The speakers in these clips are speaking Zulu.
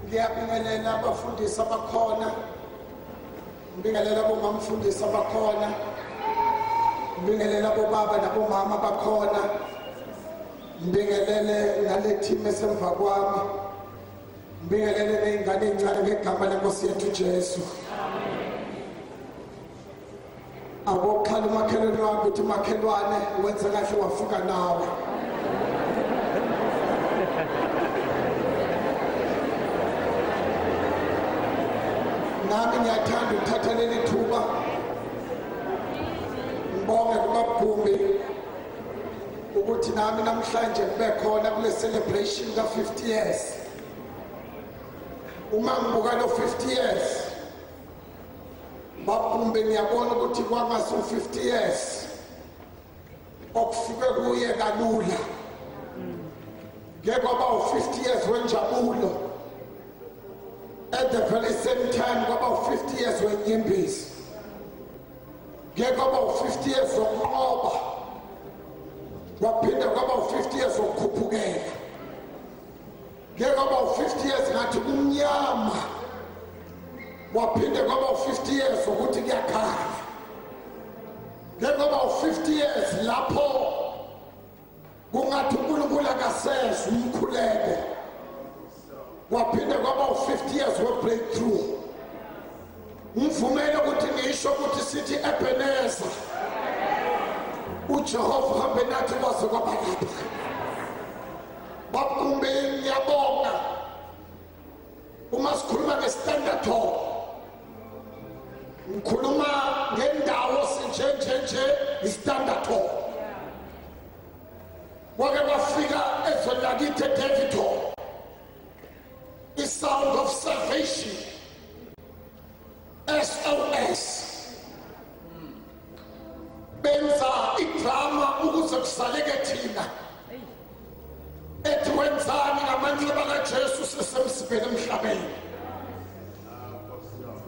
Ngiyabingelela abafundisi abakhona, ngibingelela abomamfundisi abakhona, ngibingelela abobaba nabomama abakhona, ngibingelele nale team esemva kwami, ngibingelele nezingane ezincane ngegama leNkosi yethu Jesu. Awokhala umakhelwane wakho uthi makhelwane wenze kahle wafika nawe. Nami ngiyathanda ukuthatha leli thuba ngibonge kubaBhumi ukuthi nami namhlanje kube khona kule celebration ka 50 years. Uma ngibuka lo 50 years baBhumi ngiyabona ukuthi kwamasu 50 years okufike kuye kalula. Ngeke kwaba 50 years wenjabulo. At the very same time, about 50 years when Yimbis gave about 50 years of Oba, Wapinda about 50 years of Kupugay, gave about 50 years not to Unyama, Wapinda about 50 years of Utiaka, gave about 50 years Lapo, Gungatubula Gasses, Mukulego. Wapinde about 50 years we break through. Mfumele ukuthi ngisho ukuthi sithi Ebenezer. uJehova hambe nathi kwaze kwaba lapha. BaBhumi ngiyabonga. Uma sikhuluma ngeStandard Hall. Ngikhuluma ngendawo nje iStandard Hall. Wake wafika ezolakithi eDavid Hall. The sound of salvation, SOS. Benza idrama ukuze kusaleke thina. Ethi wenzani ngamandla bakaJesu sisemsibeni emhlabeni.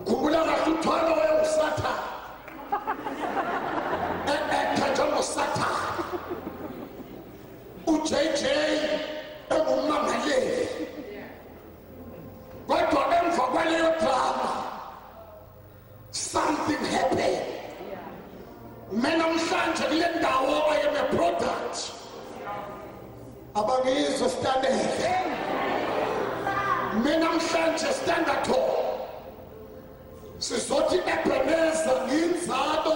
Khumbula kahle uthwala weUsathane. Ekhetha ngoSathane. uJJ engummangaleli. Kodwa emva kwaleyo drama something happened. Mina namhlanje kule ndawo I am a product. Abangizwe standard. Mina namhlanje Standard Hall. Sizothi Ebenezer ngiyinzalo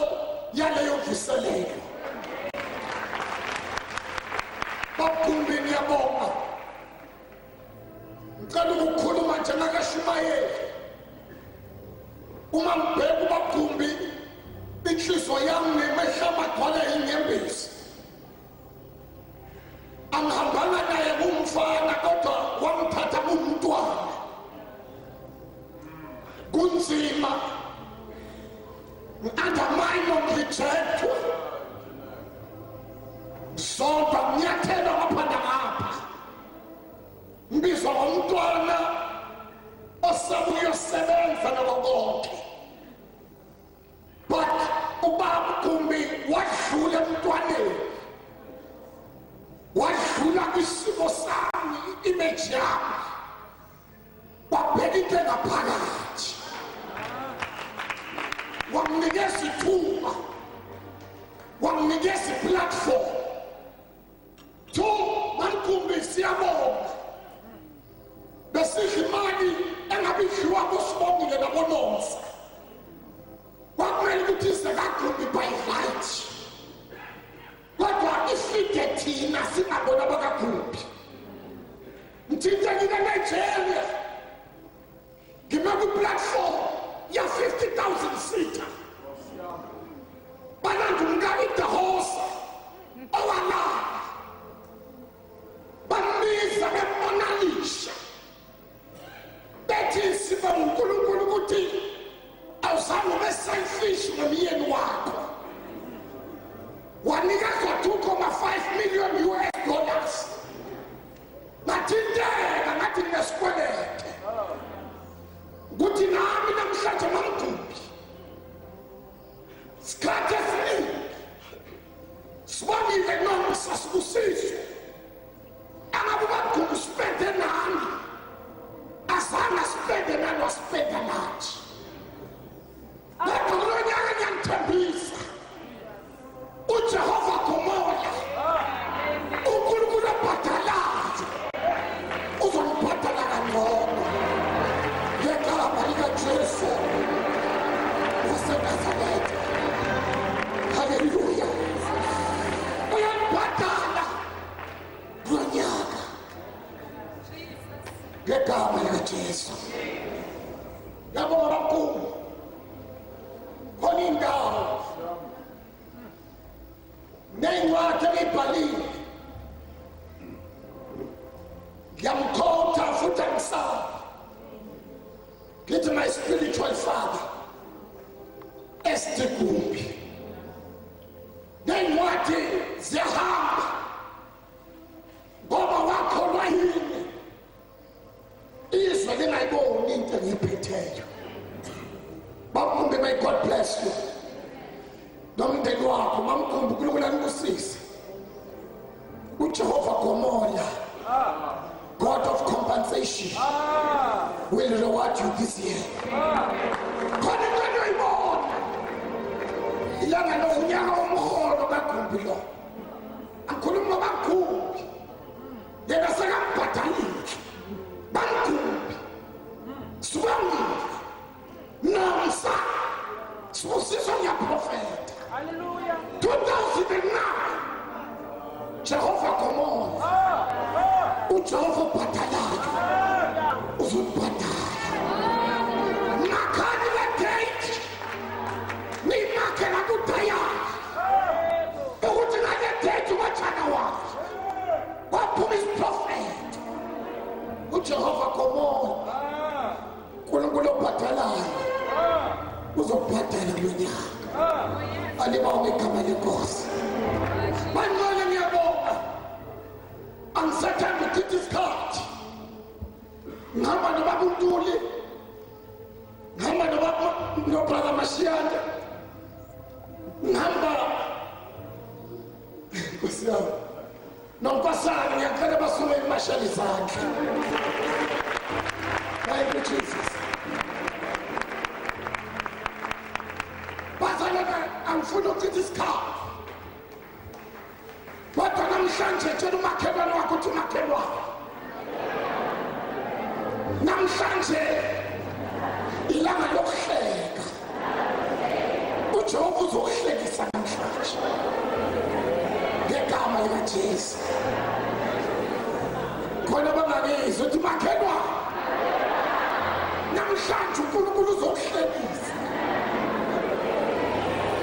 yaleyo mvuselelo. BaBhumi ngiyabonga. Ngicela ukukhuluma njengakaShumayeli. Uma ngibheka uBaBhumi inhliziyo yami nemehlo amagcwala inyembezi. Angihambanga naye kumfana kodwa wamthatha kumntwana. Kunzima. Undermine ngijethwe. Zonke ngiyathela ngaphanda ngapha. Mbizwa ngomntwana osabuyosebenza nabo bonke. But uBaBhumi wadlula emntwaneni. Wadlula kwisimo sami, image yami. Wabheka into engaphakathi. Wamnikeza ithuba. Wamnikeza iplatform. BaBhumi siyabonga. Besidla imali engabidliwa kuSibongile naboNomsa. Kwakumele ukuthi sekaGhumi by right. Kodwa ifike thina singabona bakaGhumi. Ngithintekile Nigeria. Ngime ku-platform ya 50,000 seater. Banandu ngabitahosa. Owalala. Bambiza bemonalisha. Bethi siba uNkulunkulu ukuthi awuzange ube selfish ngomyeni wakho. Wanikazwa 2.5 million US dollars. Ngathinteka ngathi nginesikwelete. Ukuthi nami namhlanje mamGhumi. Sikhathi esiningi. Sibonile Nomsa ngegama likaJesu. Yabonga kakhulu khona indawo nengcwadi engibhalile ngiyamkhotha futhi angisaba ngithi my spiritual father estigumbi nengcwadi ziyahamba ngoba wakholwa yini izwe lingayiboni into engiyiphetheyo. Bakumbe, may God bless you. Nomndeni wakho mamkhumbu uNkulunkulu anikuzise. uJehova Gomola, God of compensation, will reward you this year. Khona into oyibona ilanga lonyaka omholo kaGumbi lo angikhuluma kaGumbi yena sekambhadalile baGumbi sikwamile namsa sibusiso ngiyaprofeta. Hallelujah. 2009 Jehova Gomola uJehova ubhadalayo uzubhadala nakhani le date nimakela kudaya ukuthi ngale date ukaJanuwari waphuma isiprofeta uJehova Gomola uNkulunkulu obhadalayo uzobhadala kulo nyaka. Alibawa igama lenkosi. Manje ngiyabonga angisathanda ukuthi isikhathi ngihamba nobaba uNtuli, ngihamba nobrother Mashiyanda, ngihamba Nkosi yami noNkosana, ngiyacela basuke imashali izandla. Thank you Jesus. Bazalwana angifuna ukuthi isikhathi kodwa namhlanje tshela umakhelwane wakho ukuthi umakhelwane namhlanje ilanga lokuhleka. uJehova uzokuhlekisa namhlanje ngegama likaJesu. Khona bangakizwa ukuthi makhelwane namhlanje uNkulunkulu uzokuhlekisa.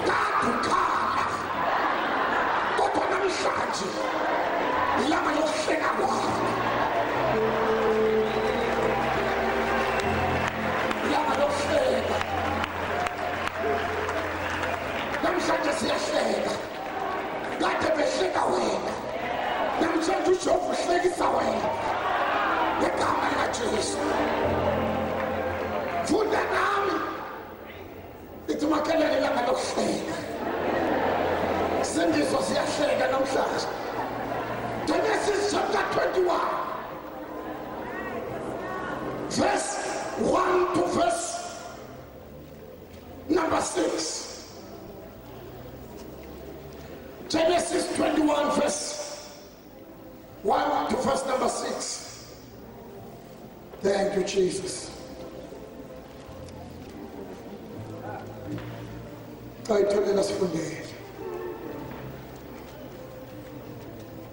Kakukhala kodwa namhlanje ilanga lokuhleka kwakho. Ilanga lokuhleka namhlanje siyahleka. Kade behleka wena namhlanje uJehova uhlekisa wena ngegama likaJesu. Funda nami ithi makhelwane ilanga lokuhleka. Sindizwa siyahleka namhlanje. Genesis chapter 21 verse 1 to verse number 6. Genesis 21 verse 1 to verse number 6. Thank you Jesus. Ayitholela sifundele.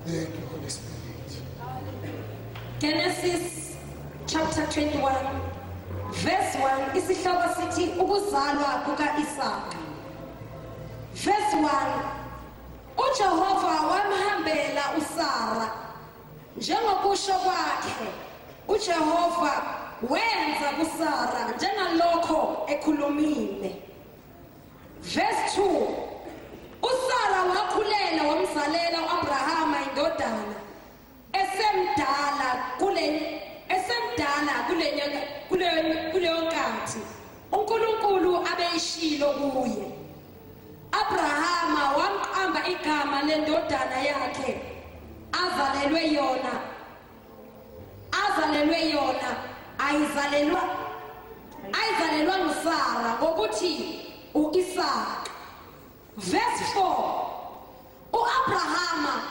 Thank you Holy Spirit. Genesis chapter 21 verse 1 isihloko sithi ukuzalwa kuka-Isaka. Verse 1 uJehova wamhambela uSara njengokusho kwakhe. uJehova wenza kuSara njengalokho ekhulumile. Verse 2 uSara wakhulela wamzalela uAbrahama indodana esemdala kuleyo nkathi uNkulunkulu abeyishilo kuye. Abrahama wamqamba igama lendodana yakhe azalelwe yona ayizalelwa nguSara ngokuthi u-Isaka. Verse 4 uAbrahama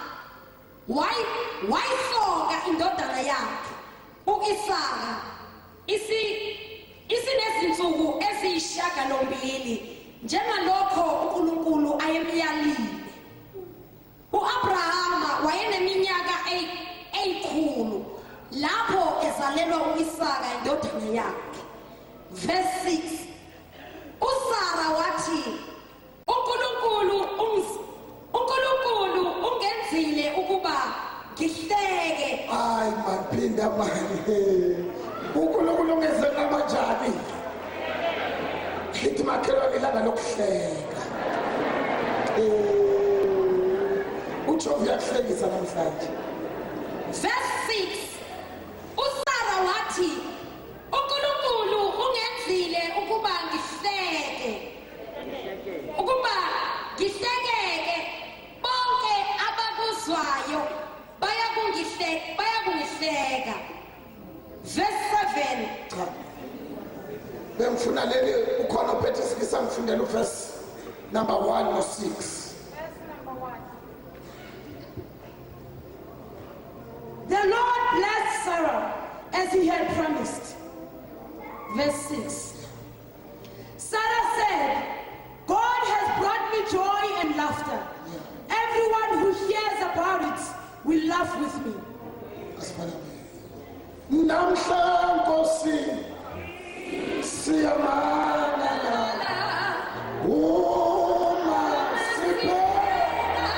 wayisoka indodana yakhe u-Isaka isinezinsuku eziyishagalombili njengalokho uNkulunkulu ayemyalile. uAbrahama wayeneminyaka 800 lapho ezalelwa u-Isaka indodana yakhe. Verse 6. uSara wathi uNkulunkulu ungenzile ukuba ngihleke. Hayi maphinda manje. uNkulunkulu ungenze kanjani? Ngithi makhelwane ilanga lokuhleka. UJehova uyakuhlekisa namhlanje. Verse 6. uSara wathi uNkulunkulu ungenzile ukuba ngihlekeke. Bonke abakuzwayo bayakungihleka. Verse 7. Cha. Bengifuna leli ukhona uphethe sikisa ngifundela uverse number 1 no 6. The Lord blessed Sarah as he had promised. Verse 6. Sarah said, God has brought me joy and laughter. Everyone who hears about it will laugh with me. Namhla Nkosi siyamangala uma sibheka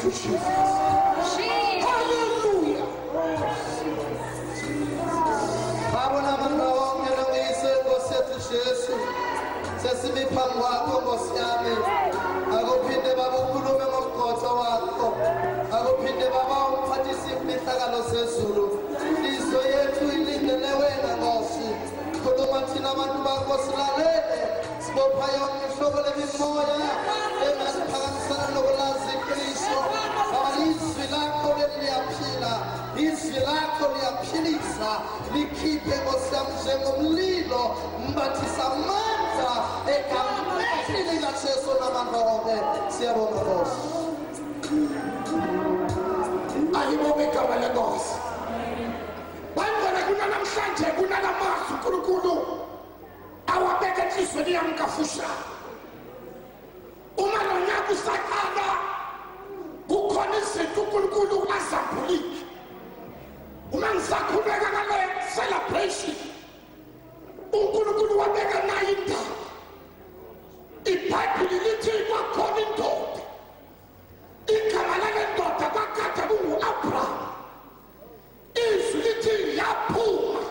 you, Jesus. Hallelujah. Babona manawo ngelongise Nkosi Jesu. Sesimi phambi kwakho Nkosi yami. Akuphinde babukhulume ngomgqotho wakho. Akuphinde baba umphathise imihlakalo sezulu. Lizo yethu ilindele wena Nkosi. Khuluma thina abantu bakho silalele. Sibopha yonke ihlobo lemimoya engasiphakamisana nokulazi iqiniso. Izwi lakho liyaphila. Izwi lakho liyaphilisa. Likhiphe Nkosi yami njengomlilo. Mbathisa amandla egameni likaJesu namandla. Siyabonga Nkosi. Ayibonge igama lenkosi. Bangena kunamhlanje kunalamazi uNkulunkulu awabeka enhlizweni yami kafushane. Uma nonyaka usaqala kukhona izinto uNkulunkulu azambulile. Uma ngisakhuleka ngale celebration uNkulunkulu wabeka nayo indaba. iBhayibheli lithi kwakhona indoda. Igama lale ndoda kwakade kungu-Abraham. Izwi lithi yaphuma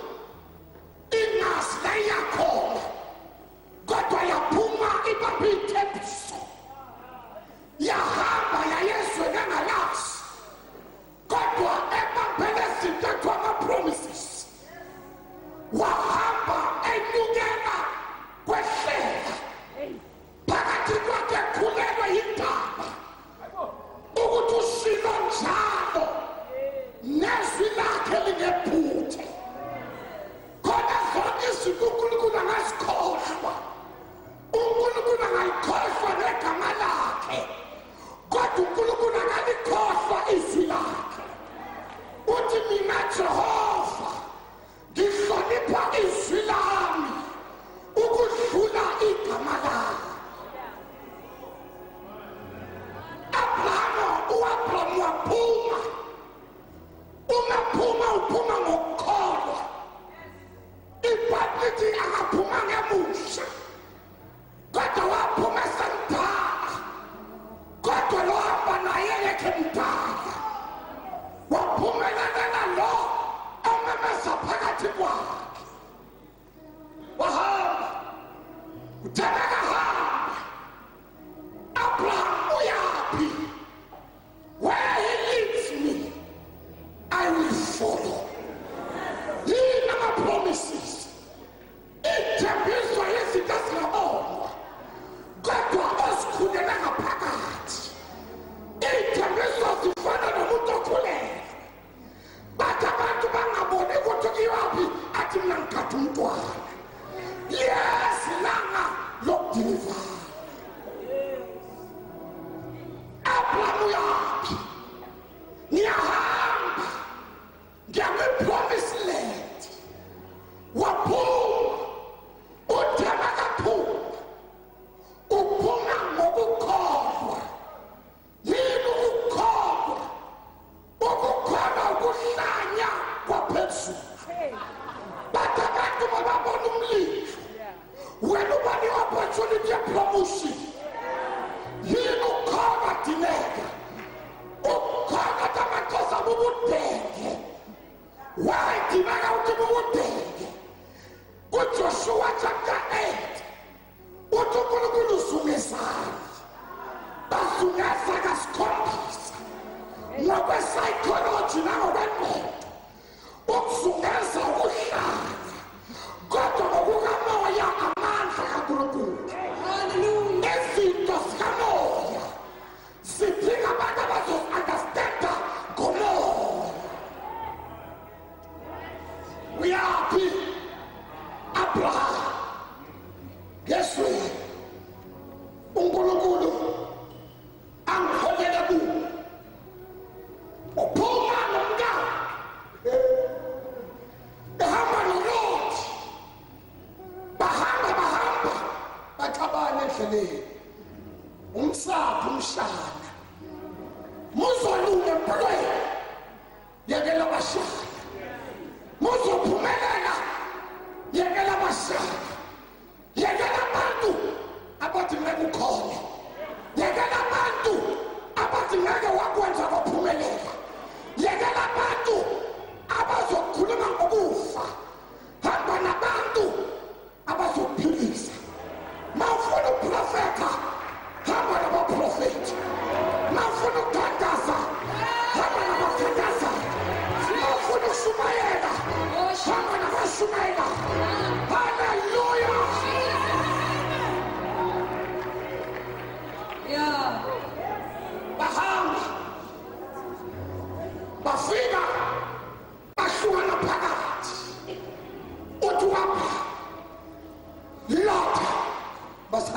ingazi layakhona kodwa yaphuma ibambe ithembiso. Yahamba yayezweni angalazi kodwa ebambele zintathu ama-promises. Wahamba enyukela kwehlela phakathi kwakhe khulelwe yindaba ukuthi ushilo njalo nezwi lakhe lingephuthe. Khona zonke izinto uNkulunkulu angazikhohlwa. uNkulunkulu angalikhohlwa negama lakhe kodwa uNkulunkulu angalikhohlwa izwi lakhe. Uthi mina Jehova ngihlonipha izwi lami ukudlula igama lami. uAbraham waphuma. Uphuma ngokukholwa. iBhayibheli lithi akaphuma ngemusha kodwa waphuma esemdala. Kodwa lo hamba naye engekho mdala waphumelela lo omemeza phakathi kwakhe. Wahamba uthemeka hamba. Abraham uyaphi? Where he leads me I will follow. Yini ama-promises? Ithembiso yezinto ezingabonwa kodwa ozikhulela ngaphakathi. Ithembiso zifana nomuntu okhulelwe. Bathi abantu bangaboni ukuthi kuyaphi athi mina ngikade umntwana. Yes, langa lokudilivana. Abraham uyaphi? Ngiyahamba ngiyakwi-promised land. Waphuma uthema kaphuma. Uphuma ngokukholwa. Yini ukukholwa? Ukukholwa ukuhlanya kwaphezulu. Bathi abantu bababona umlilo. Wena ubona i-opportunity ye-promotion. Yini ukukholwa dineka? Ukukholwa tamakhosi abubudenge. Wayidineka uthi bubudenge. KuJoshua chapter 8 uthi uNkulunkulu uzungezana. Bazungeza kasikhombisa. Ngokwe-psychology nangokwengqondo ukuzungeza ukuhlanya kodwa ngokukamoya amandla kaNkulunkulu. Izinto zikamoya zidinga abantu abazo-understanda ngomoya. Uyaphi? Abraham. Yesweni uNkulunkulu angikholele kuwo. Uphuma nomntana ehamba noLot. Bahamba baxabana endleleni. Umsapho umshana muzolunga empilweni yekela abashana. Muzophumelela yekela abashana. Yekela abantu abathi ngeke ukhona. Yekela abantu abathi ngeke wakwenza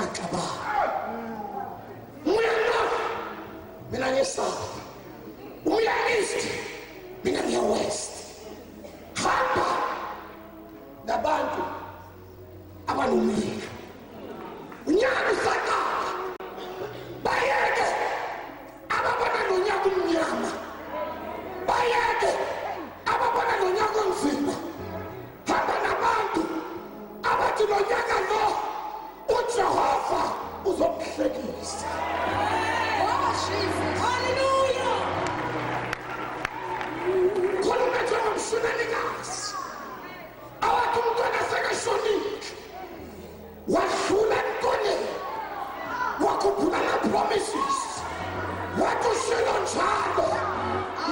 angaxabana. Uya north, mina ngiya south. Uya east, mina ngiya west. Hamba nabantu abanomlilo. Unyaka usaqala. Bayeke ababona nonyaka umnyama. Bayeke ababona nonyaka onzima. Hamba nabantu abathi nonyaka lo uJehova uzomhlekisa. Oh, Jesus. Hallelujah. Khona manje ngomshunanikazi. Awathi umntwana sekashonile. Wadlula emkoneni. Wakhuphula ama-promises. Wathi ushilo njalo.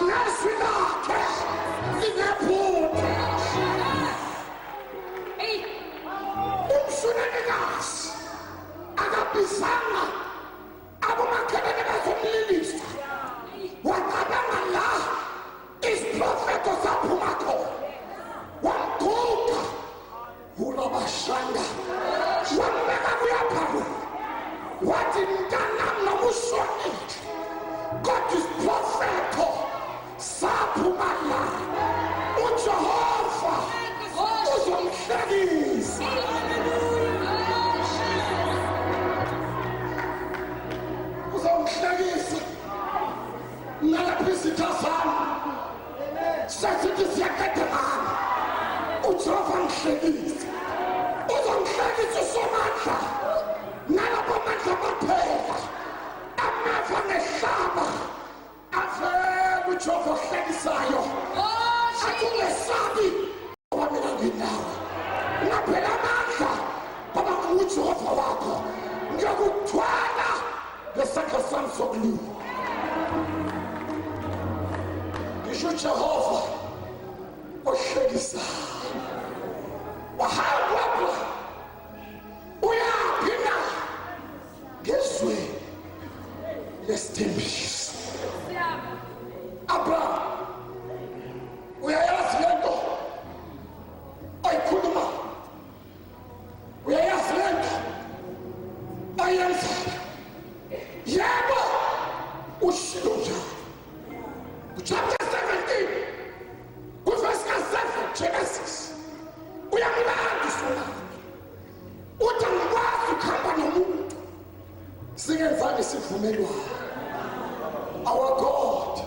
Nezwi lakhe linephutha. Umshunanikazi akabizanga abomakhelwane bazomlilisa. Wacabanga la isiprofeto saphuma khona. Wamguqa urabashanda. Wambeka kuyaphalu. Wathi mntanam noma ushonile. Kodwa isiprofeto saphuma la. uJehova uzomhlekisa. Uzomhlekisa. Nalaphi isitha sami sasithi siyaqedana. uJehova mhlekisa. Uzomhlekisa uSomandla. Nalapho amandla aphela. Amava nehlaba. Avele uJehova ohlekisayo. Athi ungesabi ngoba mina nginawe. Ngaphela amandla ngoba nguJehova wakho. Ngiyakuthwala ngesandla sami sokulunga. Ngisho uJehova ohlekisayo. Wahamba uyaphi na ngezwe lesithembiso. Abraham uyayazi lento ayikhuluma. Uyayazi lento ayenza. Yebo ushilo njalo. Chapter 17 verse 7 Genesis. Uyamlanda uSolomoni. Uthi ngikwazi ukuhamba nomuntu singenzani sivumelwano. Our God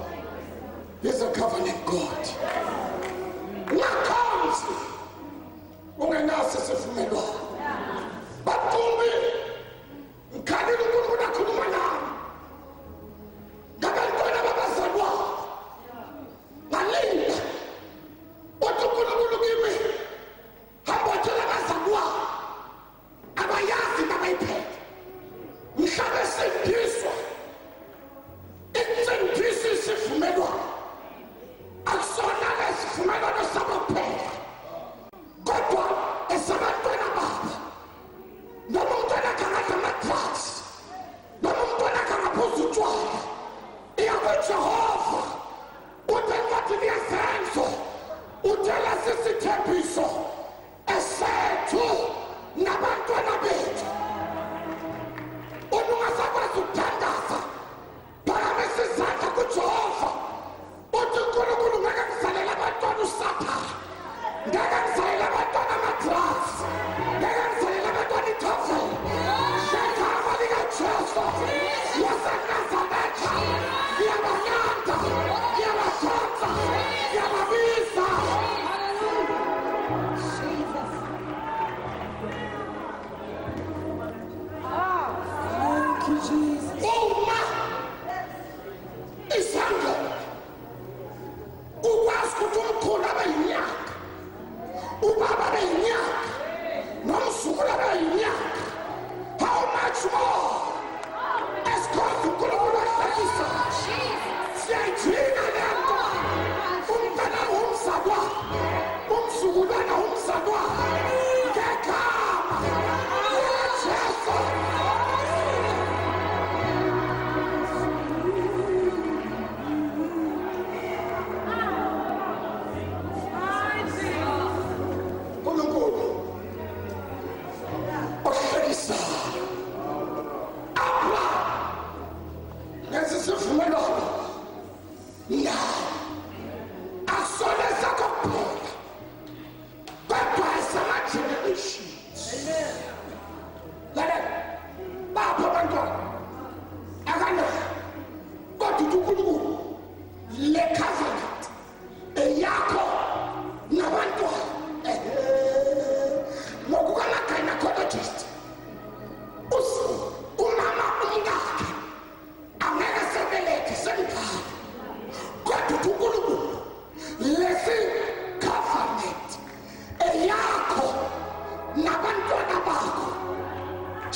is a covenant God. Ngakhamzi ungenaso sivumelwano. Bathumbi ngikhalile uNkulunkulu akhuluma nami. Ngabantwana babazalwa. Ngalinda. Uthi uNkulunkulu kimi hamba tshela abazalwa. Abayazi babayiphethe. Mhlabe sendiswa. Isendisi sivumelwano. Akusona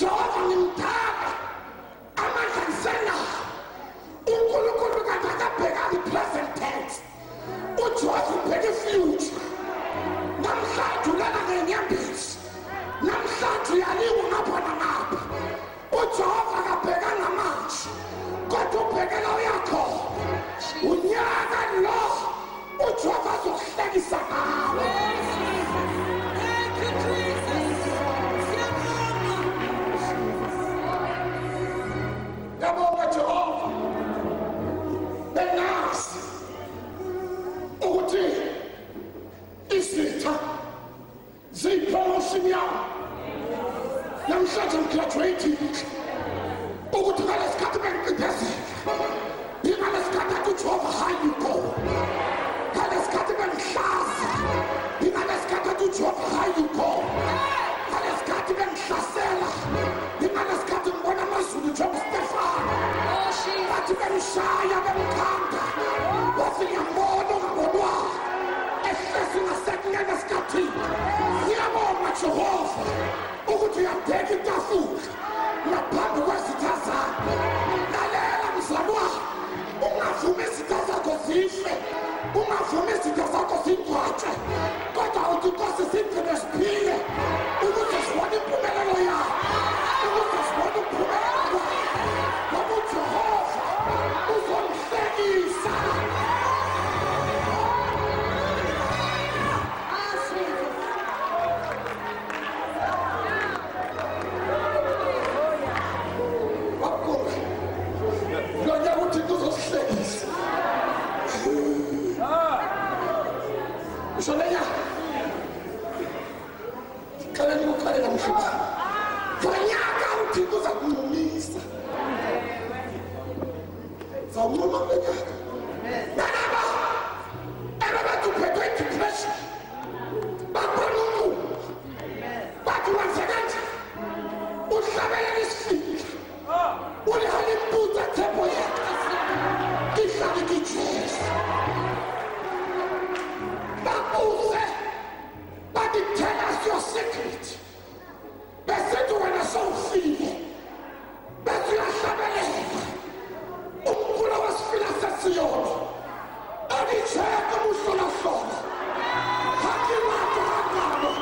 uJehova ngimdala amandla ngisenawo. uNkulunkulu kanti akabhekanga i-present tense. uJehova ubheka i-future. Namhlanje ulala ngenyembezi, namhlanje uyaliwa ngapha nangapha. uJehova akabhekanga manje kodwa ubhekela uyakhona. unyaka lo uJehova azokuhlekisa ngawo. Yabonga Jehova benazi ukuthi isitha ziyi-promotion yami. Namhlanje ngigraduating ukuthi ngalesikhathi bengiqindezela, ingaleskhathi athi uJehova high you go. Ngaleskhathi bengihlaza, ingaleskhathi athi uJehova high you go. Ngaleskhathi bengihlasela, ingaleskhathi ngibona amazulu njengoba Stefano. Bathi bengishaya bengikhanda, wathi ngiyambona ongabonwayo ehlezi ngasekunene esikhathini. Ngiyabonga Jehova ukuthi uyabheka itafula ngaphambi kwezitha zakho. Lalela mzalwane, ungavumi izitha zakho zife, ungavumi izitha zakho zigcwatshwe, kodwa uthi Nkosi sigcine siphile ukuze sibone impumelelo yakho, ukuze sibone impumelelo yakho. Ngoba uJehova uzongihlekisa. Soleya kale ngikhalela mshaba ngonyaka uThixo uzakunqumisa zawunquma benyaka nalaba ababantu phethwe depression bakhona umuntu bathi wenzekanje uhlabelela isifika ulihali imbuza thembo yakhe ihlale kijesu bakuze bathi tell us your secret. Besithi wena sowufile bethi uyahlabelela umkhulu wasifila sesiyoni alicheka muhlolahlola hakilato hakalo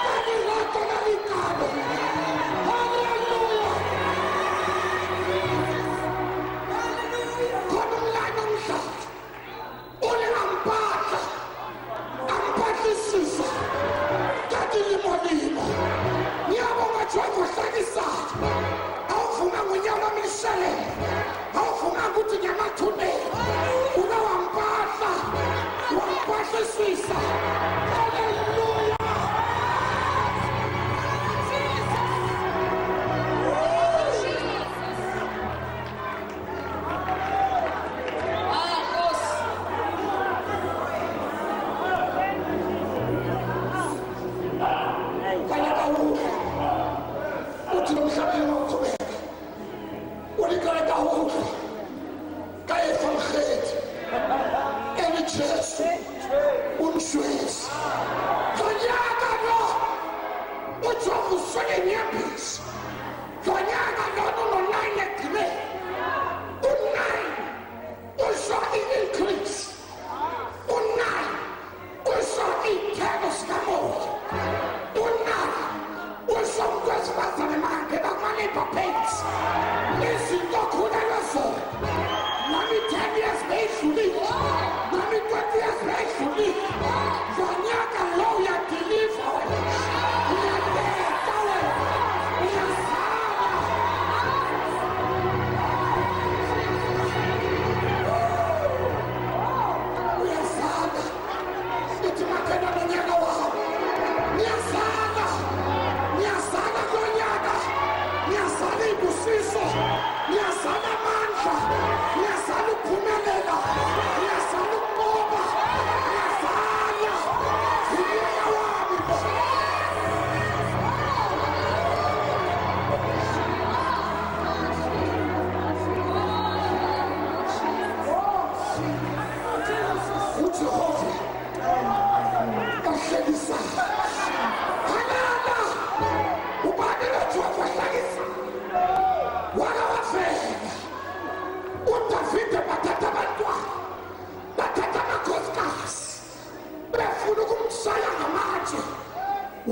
hakilato lalikalo. Hallelujah. Khona umlando mhlala ulingampatha ampathisisa kathi limolimo. Ngiyabonga Jehova uhlakisayo. Awuvuma ngonyaka wamishelele, awuvuma ukuthi ngiyamathumela. Una wampahla wampahlisisa. Hallelujah. Uthi nomhlabeni wokuqhubeka ulikaleta ukudla kaye van geet en Jesu umshwezi ngonyaka lo uJehova uswele inyembezi. Ngonyaka lo uno-9 ekugcineni, u-9 usho i-increase, u-9 usho iy'thelo zikamoya, u-9 usho umkwezifazane mangena kuma-labor pains. Izinto khulelwe zona nami 10 years beyidlulile, nami 20 years beyidlulile. Ngonyaka lo uyadiliva wena, uyabeka wena,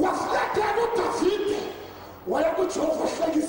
wafika udavide waya kuJehova hlekisa